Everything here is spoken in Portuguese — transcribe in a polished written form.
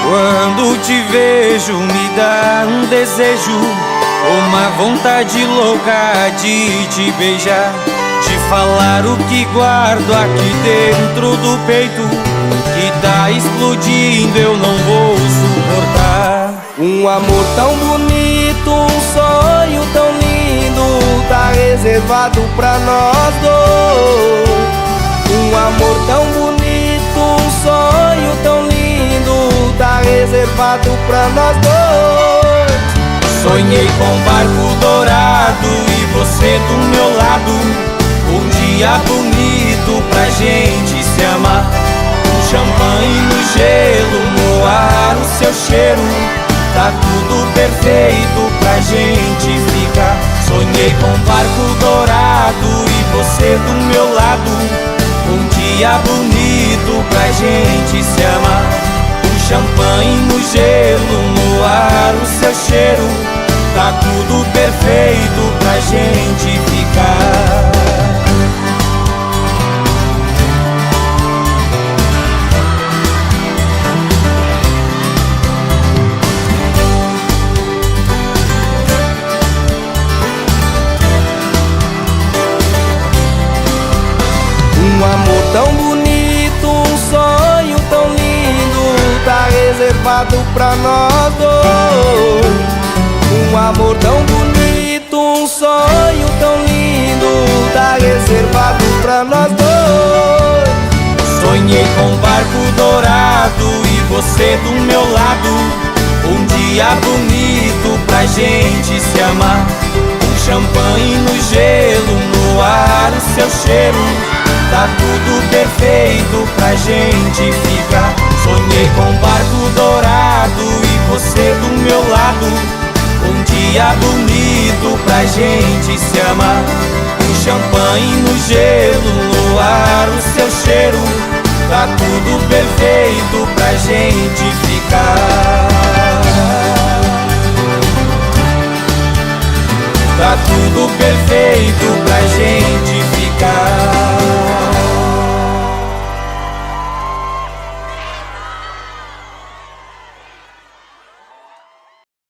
Quando te vejo me dá um desejo, uma vontade louca de te beijar, de falar o que guardo aqui dentro do peito, que tá explodindo, eu não vou suportar. Um amor tão bonito, um sonho tão lindo, tá reservado pra nós dois. Um amor tão bonito, um sonho tão lindo, tá reservado pra nós dois. Sonhei com um barco dourado e você do meu lado, um dia bonito pra gente se amar. Um champanhe no gelo, no ar o seu cheiro, tá tudo perfeito pra gente ficar. Sonhei com um barco dourado e você do meu lado, um dia bonito pra gente se amar. Um champanhe no gelo, no ar o seu cheiro, tá tudo perfeito pra gente ficar. Um amor tão bonito, um sonho tão lindo, tá reservado pra nós dois. Um amor tão bonito, um sonho tão lindo, tá reservado pra nós dois. Sonhei com um barco dourado e você do meu lado, um dia bonito pra gente se amar. Um champanhe no gelo, no ar o seu cheiro, tá tudo perfeito pra gente ficar. Sonhei com um barco dourado e você do meu lado, um dia bonito pra gente se amar. Um champanhe no gelo, no ar o seu cheiro, tá tudo perfeito